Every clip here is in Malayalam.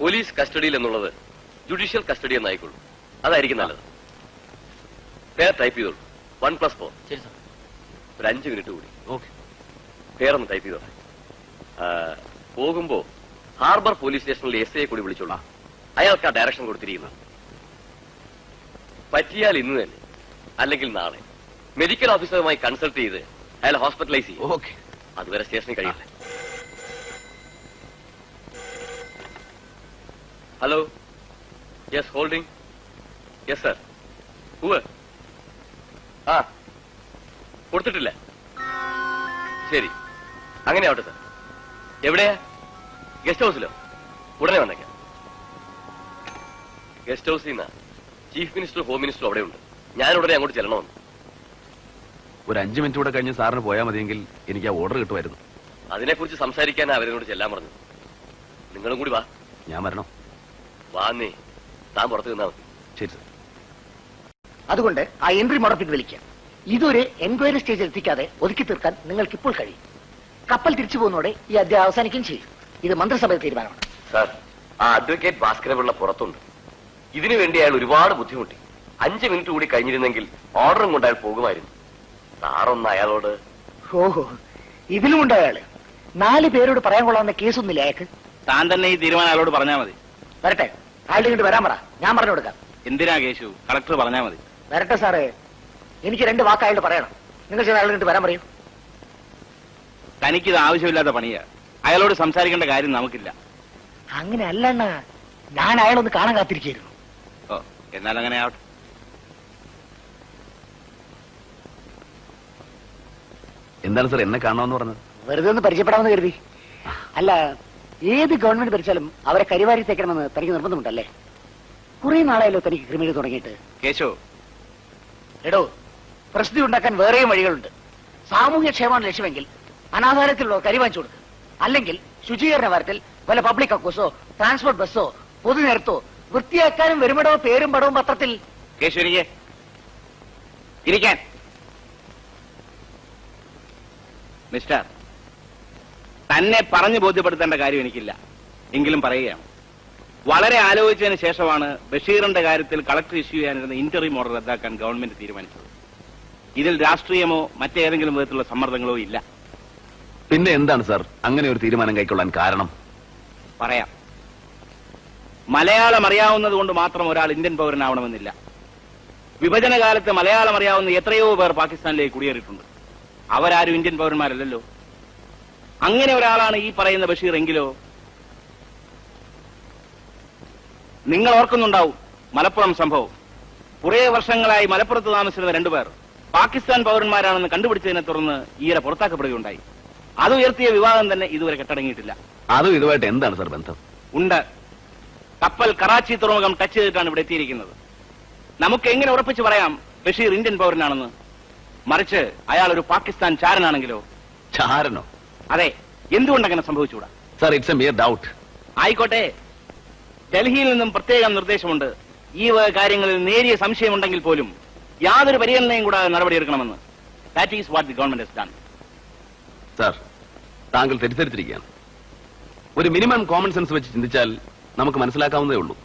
പോലീസ് കസ്റ്റഡിയിൽ എന്നുള്ളത് ജുഡീഷ്യൽ കസ്റ്റഡി എന്നായിക്കോളൂ. അതായിരിക്കും നല്ലത്. പേര് ടൈപ്പ് ചെയ്തോളൂ. 1+4. ശരി സാർ. ഒരു 5 മിനിറ്റ് കൂടി. ഓക്കെ. പേരൊന്ന് ടൈപ്പ് ചെയ്തോളെ. പോകുമ്പോ ഹാർബർ പോലീസ് സ്റ്റേഷനിൽ SI കൂടി വിളിച്ചോളാം. അയാൾക്ക് ആ ഡയറക്ഷൻ കൊടുത്തിരിക്കുന്നത്. പറ്റിയാൽ ഇന്ന് തന്നെ അല്ലെങ്കിൽ നാളെ മെഡിക്കൽ ഓഫീസറുമായി കൺസൾട്ട് ചെയ്ത് അയാൾ ഹോസ്പിറ്റലൈസ് ചെയ്യും. ഓക്കെ. അതുവരെ സ്റ്റേഷനിൽ കഴിയില്ല. Hello. Yes, holding. Yes sir. കൊടുത്തിട്ടില്ല. ശരി, അങ്ങനെ ആവട്ടെ സർ. എവിടെയാ? ഗസ്റ്റ് ഹൗസിലോ? ഉടനെ വന്നേക്കാം. ഗസ്റ്റ് ഹൗസിൽ നിന്ന് ചീഫ് മിനിസ്റ്റർ, ഹോം മിനിസ്റ്റർ അവിടെ ഉണ്ട്. ഞാൻ ഉടനെ അങ്ങോട്ട് ചെല്ലണമെന്ന്. ഒരു 5 മിനിറ്റ് കൂടെ കഴിഞ്ഞ് സാറിന് പോയാൽ മതിയെങ്കിൽ എനിക്ക് ആ ഓർഡർ കിട്ടുമായിരുന്നു. അതിനെക്കുറിച്ച് സംസാരിക്കാൻ അവരോട് ചെല്ലാൻ പറഞ്ഞു. നിങ്ങളും കൂടി വാ. ഞാൻ വരണോ? വാന്നേ, താൻ പുറത്ത് നിന്നാ മതി. ശരി സർ. അതുകൊണ്ട് ആ എൻട്രി മുടപ്പിട്ട് വിളിക്കാം. ഇതൊരു എൻക്വയറി സ്റ്റേജിൽ എത്തിക്കാതെ ഒതുക്കി തീർക്കാൻ നിങ്ങൾക്ക് ഇപ്പോൾ കഴിയും. കപ്പൽ തിരിച്ചു പോകുന്നതോടെ ഈ അധ്യായം അവസാനിക്കുകയും ചെയ്യും. ഇത് മന്ത്രിസഭയുടെ തീരുമാനമാണ്. സാർ, ആ അഡ്വക്കേറ്റ് ഭാസ്കരപിള്ള പുറത്തുണ്ട്. ഇതിനു വേണ്ടി അയാൾ ഒരുപാട് ബുദ്ധിമുട്ടി. 5 മിനിറ്റ് കൂടി കഴിഞ്ഞിരുന്നെങ്കിൽ ഓർഡറും കൊണ്ട് അയാൾ പോകുമായിരുന്നു. സാറൊന്ന് അയാളോട്. ഓഹോ, ഇതിലുമുണ്ട് അയാള്. 4 പേരോട് പറയാൻ കൊള്ളാവുന്ന കേസൊന്നുമില്ല അയാൾക്ക്. താൻ തന്നെ ഈ തീരുമാനം അയാളോട് പറഞ്ഞാൽ മതി. വരട്ടെ, അയാളുടെ ഇങ്ങോട്ട് വരാൻ പറ. ഞാൻ പറഞ്ഞു കൊടുക്കാം. എന്തിനാ കേശു? കളക്ടർ പറഞ്ഞാൽ മതി. വരട്ടെ സാറേ, എനിക്ക് 2 വാക്ക് അയാളോട് പറയണം. നിങ്ങൾ ചെയ്ത അയാളുടെ ഇങ്ങോട്ട് വരാൻ പറയൂ. തനിക്കിത് ആവശ്യമില്ലാത്ത പണിയാ. അയാളോട് സംസാരിക്കേണ്ട കാര്യം നമുക്കില്ല. അങ്ങനെ അല്ലണ്ണ, ഞാൻ അയാളൊന്ന് കാണാൻ കാത്തിരിക്കുന്നു. ഓ, എന്നാൽ അങ്ങനെ ആവട്ടെ. എന്താണ് സാർ എന്നെ കാണണമെന്ന് പറഞ്ഞത്? വെറുതെ ഒന്ന് പരിചയപ്പെടാമെന്ന് കരുതി. അല്ല, ഏത് ഗവൺമെന്റ് ഭരിച്ചാലും അവരെ കരിവാരി തേക്കണമെന്ന് തനിക്ക് നിർബന്ധമുണ്ടല്ലേ? കുറെ നാളായല്ലോ തനിക്ക് ക്രിമിനൽ തുടങ്ങിയിട്ട്. കേശു, എടോ, പ്രസിദ്ധി ഉണ്ടാക്കാൻ വേറെയും വഴികളുണ്ട്. സാമൂഹ്യ ക്ഷേമമാണ് ലക്ഷ്യമെങ്കിൽ അനാഥാരത്തിലുള്ള കരി വാങ്ങിച്ചു കൊടുക്കുക. അല്ലെങ്കിൽ ശുചീകരണ വാരത്തിൽ വല്ല പബ്ലിക് അക്കോസോ ട്രാൻസ്പോർട്ട് ബസ്സോ പൊതുനിരത്തോ വൃത്തിയാക്കാനും വരുമിടോ പേരും പടവും പത്രത്തിൽ. കേശു ഇരിക്കാൻ. മിസ്റ്റർ, തന്നെ പറഞ്ഞു ബോധ്യപ്പെടുത്തേണ്ട കാര്യം എനിക്കില്ല. എങ്കിലും പറയുകയാണ്. വളരെ ആലോചിച്ചതിന് ശേഷമാണ് ബഷീറിന്റെ കാര്യത്തിൽ കളക്ടർ ഇഷ്യൂ ചെയ്യാനിരുന്ന ഇന്റർവ്യൂ ഓർഡർ റദ്ദാക്കാൻ ഗവൺമെന്റ് തീരുമാനിച്ചത്. ഇതിൽ രാഷ്ട്രീയമോ മറ്റേതെങ്കിലും വിധത്തിലുള്ള സമ്മർദ്ദങ്ങളോ ഇല്ല. പിന്നെ എന്താണ് സാർ അങ്ങനെ ഒരു തീരുമാനം കൈക്കൊള്ളാൻ കാരണം? പറയാം. മലയാളം അറിയാവുന്നത് കൊണ്ട് മാത്രം ഒരാൾ ഇന്ത്യൻ പൗരനാവണമെന്നില്ല. വിഭജന കാലത്ത് മലയാളം അറിയാവുന്ന എത്രയോ പേർ പാകിസ്ഥാനിലേക്ക് കുടിയേറിയിട്ടുണ്ട്. അവരാരും ഇന്ത്യൻ പൗരന്മാരല്ലല്ലോ. അങ്ങനെ ഒരാളാണ് ഈ പറയുന്ന ബഷീർ എങ്കിലോ? നിങ്ങൾ ഓർക്കുന്നുണ്ടാവും മലപ്പുറം സംഭവം. കുറേ വർഷങ്ങളായി മലപ്പുറത്ത് താമസിച്ചിരുന്ന 2 പേർ പാകിസ്ഥാൻ പൗരന്മാരാണെന്ന് കണ്ടുപിടിച്ചതിനെ തുടർന്ന് ഈയിടെ പുറത്താക്കപ്പെടുകയുണ്ടായി. അത് ഉയർത്തിയ വിവാദം തന്നെ ഇതുവരെ കെട്ടടങ്ങിയിട്ടില്ല. അതും ഇതുമായിട്ട് എന്താണ് സാർ ബന്ധം? ഉണ്ട്. കപ്പൽ കറാച്ചി തുറമുഖം ടച്ച് ചെയ്തിട്ടാണ് ഇവിടെ എത്തിയിരിക്കുന്നത്. നമുക്ക് എങ്ങനെ ഉറപ്പിച്ച് പറയാം ബഷീർ ഇന്ത്യൻ പൗരനാണെന്ന്? മറിച്ച് അയാൾ ഒരു പാകിസ്ഥാൻ ചാരനാണെങ്കിലോ? ചാരനോ? അതെ. എന്തുകൊണ്ടങ്ങനെ സംഭവിച്ചുകൂടാ? Sir, it's a mere doubt. ആയിക്കോട്ടെ. ഡൽഹിയിൽ നിന്നും പ്രത്യേകം നിർദ്ദേശമുണ്ട്. ഈ വക കാര്യങ്ങളിൽ നേരിയ സംശയമുണ്ടെങ്കിൽ പോലും യാതൊരു പരിഗണനയും കൂടാതെ നടപടിയെടുക്കണമെന്ന്. That is what the government has done. Sir, താങ്കൾ തെറ്റിദ്ധരിച്ചിരിക്കുകയാണ്. ഒരു മിനിമം കോമൺ സെൻസ് വെച്ച് ചിന്തിച്ചാൽ നമുക്ക് മനസ്സിലാക്കാവുന്നതേ ഉള്ളൂ.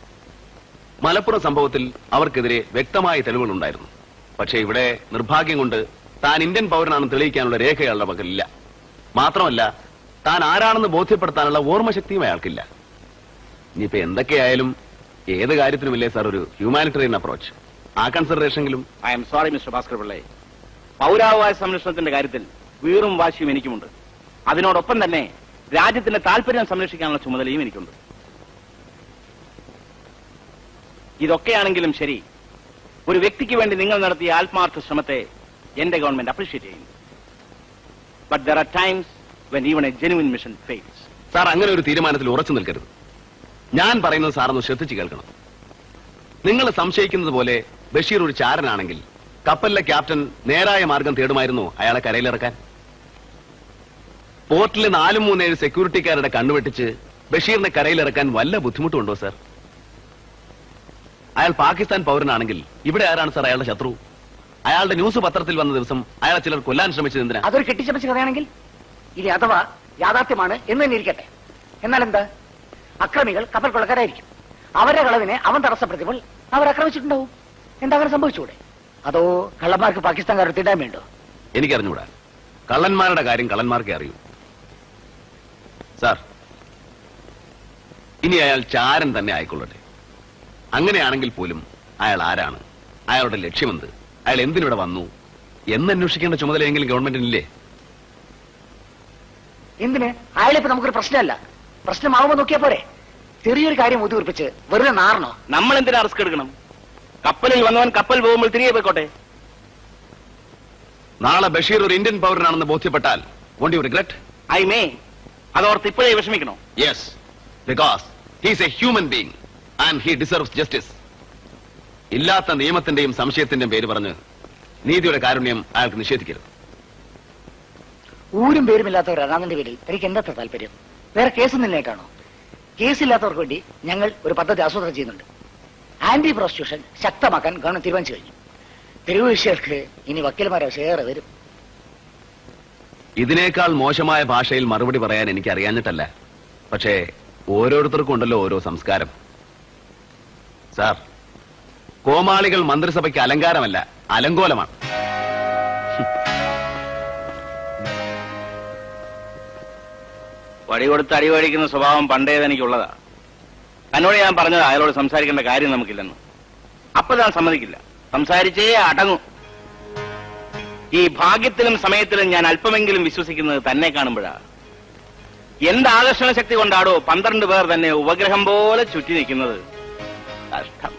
മലപ്പുറം സംഭവത്തിൽ അവർക്കെതിരെ വ്യക്തമായ തെളിവുകളുണ്ടായിരുന്നു. പക്ഷേ ഇവിടെ നിർഭാഗ്യം കൊണ്ട് താൻ ഇന്ത്യൻ പൗരനാണെന്ന് തെളിയിക്കാനുള്ള രേഖ അയാളുടെ പക്കലില്ല. മാത്രമല്ല, താൻ ആരാണെന്ന് ബോധ്യപ്പെടുത്താനുള്ള ഓർമ്മശക്തിയും അയാൾക്കില്ല. ഇനിയിപ്പോ എന്തൊക്കെയായാലും ഏത് കാര്യത്തിനുമില്ലേ സാർ ഒരു ഹ്യൂമാനിറ്റേറിയൻ അപ്രോച്ച്? ആ കൺസിഡറേഷനെങ്കിലും. I am sorry Mr Bhaskar പിള്ളേ. പൗരാവകാശ സംരക്ഷണത്തിന്റെ കാര്യത്തിൽ വീറും വാശിയും എനിക്കുമുണ്ട്. അതിനോടൊപ്പം തന്നെ രാജ്യത്തിന്റെ താൽപര്യം സംരക്ഷിക്കാനുള്ള ചുമതലയും എനിക്കുണ്ട്. ഇതൊക്കെയാണെങ്കിലും ശരി, ഒരു വ്യക്തിക്ക് വേണ്ടി നിങ്ങൾ നടത്തിയ ആത്മാർത്ഥ ശ്രമത്തെ എന്റെ ഗവൺമെന്റ് അപ്രീഷിയേറ്റ് ചെയ്യുന്നു. But there are times when even A genuine mission fails. Sir, അങ്ങനെ ഒരു തീരുമാനത്തിൽ ഉറച്ചു നിൽക്കരുത്. ഞാൻ പറയുന്നത് സാറൊന്ന് ശ്രദ്ധിച്ചു കേൾക്കണം. നിങ്ങൾ സംശയിക്കുന്നത് പോലെ ബഷീർ ഒരു ചാരനാണെങ്കിൽ കപ്പലിലെ ക്യാപ്റ്റൻ നേരായ മാർഗം തേടുമായിരുന്നു അയാളെ കരയിലിറക്കാൻ. പോർട്ടിലെ 4-3-7 സെക്യൂരിറ്റിക്കാരുടെ കണ്ണുവെട്ടിച്ച് ബഷീറിനെ കരയിലിറക്കാൻ വല്ല ബുദ്ധിമുട്ടുണ്ടോ സാർ? അയാൾ പാകിസ്ഥാൻ പൗരനാണെങ്കിൽ ഇവിടെ ആരാണ് സാർ അയാളുടെ ശത്രു? അയാളുടെ ന്യൂസ് പത്രത്തിൽ വന്ന ദിവസം അയാളെ ചിലർ കൊല്ലാൻ ശ്രമിച്ചത് എന്തിനാ? അതൊരു കെട്ടിച്ചമച്ച കഥയാണെങ്കിൽ ഇനി അഥവാ യാഥാർത്ഥ്യമാണ് എന്ന് തന്നെ ഇരിക്കട്ടെ. എന്നാൽ എന്താ, അക്രമികൾ കപ്പൽ കൊള്ളക്കാരായിരിക്കും. അവരുടെ കളവിനെ അവൻ തടസ്സപ്പെടുത്തിയപ്പോൾ അവർ ആക്രമിച്ചിട്ടുണ്ടാവും. എന്താ അങ്ങനെ സംഭവിച്ചൂടെ? അതോ കള്ളന്മാർക്ക് പാകിസ്ഥാൻകാർ തീണ്ടാമയുണ്ടോ? എനിക്കറിഞ്ഞൂടാ. കള്ളന്മാരുടെ കാര്യം കള്ളന്മാർക്കേ അറിയൂ. സാർ, ഇനി അയാൾ ചാരൻ തന്നെ ആയിക്കൊള്ളട്ടെ. അങ്ങനെയാണെങ്കിൽ പോലും അയാൾ ആരാണ്, അയാളുടെ ലക്ഷ്യമെന്ത്, അയാൾ എന്തിനിവിടെ വന്നു എന്നന്വേഷിക്കേണ്ട ചുമതലയെങ്കിലും ഗവൺമെന്റിനില്ലേ? എന്തിന്? അയാളിപ്പോ നമുക്കൊരു പ്രശ്നമല്ല. പ്രശ്നമാവുമ്പോ നോക്കിയാ പോരെ? ചെറിയൊരു കാര്യം ഊതിർപ്പിച്ച് വെറുതെ നാറണോ? നമ്മൾ എന്തിനാ റിസ്ക് എടുക്കണം? കപ്പലിൽ വന്നവൻ കപ്പൽ പോകുമ്പോൾ തിരികെ പോയിക്കോട്ടെ. നാളെ ബഷീർ ഒരു ഇന്ത്യൻ പൗരനാണെന്ന് ബോധ്യപ്പെട്ടാൽ won't you regret? I may. അതോർത്ത് ഇപ്പോഴേ വിഷമിക്കണോ? Yes, because he's a human being and he deserves justice. ഇല്ലാത്ത നിയമത്തിന്റെയും സംശയത്തിന്റെയും പേര് പറഞ്ഞ് നീതിയുടെ കാരുണ്യം അയാൾക്ക് നിഷേധിക്കരുത്. ഊരും പേരുമില്ലാത്ത ഒരു അനാഥന്റെ പേരിൽ എനിക്ക് എന്താ താല്പര്യം? വേറെ കേസൊന്നില്ലേക്കാണോ? കേസില്ലാത്തവർക്ക് വേണ്ടി ഞങ്ങൾ ഒരു പദ്ധതി ആസൂത്രണം ചെയ്യുന്നുണ്ട്. ആന്റി പ്രോസ്റ്റിറ്റ്യൂഷൻ ശക്തമാക്കാൻ ഗവൺമെന്റ് തീരുമാനിച്ചു കഴിഞ്ഞു. തെരുവ് വിഷയർക്ക് ഇനി വക്കീൽമാരെ ഏറെ വരും. ഇതിനേക്കാൾ മോശമായ ഭാഷയിൽ മറുപടി പറയാൻ എനിക്ക് അറിയാഞ്ഞിട്ടല്ല. പക്ഷേ ഓരോരുത്തർക്കും ഉണ്ടല്ലോ ഓരോ സംസ്കാരം. സാർ, കോമാളികൾ മന്ത്രിസഭയ്ക്ക് അലങ്കാരമല്ല, അലങ്കോലമാണ്. വടി കൊടുത്ത് അടിവഴിക്കുന്ന സ്വഭാവം പണ്ടേത് എനിക്കുള്ളതാ. തന്നോട് ഞാൻ പറഞ്ഞത് അയാളോട് സംസാരിക്കേണ്ട കാര്യം നമുക്കില്ലെന്ന്. അപ്പൊ ഞാൻ സമ്മതിക്കില്ല. സംസാരിച്ചേ അടങ്ങും. ഈ ഭാഗ്യത്തിലും സമയത്തിലും ഞാൻ അല്പമെങ്കിലും വിശ്വസിക്കുന്നത് തന്നെ കാണുമ്പോഴാ. എന്ത് ആകർഷണ ശക്തി കൊണ്ടാടോ 12 പേർ തന്നെ ഉപഗ്രഹം പോലെ ചുറ്റി നിൽക്കുന്നത്? കഷ്ടം.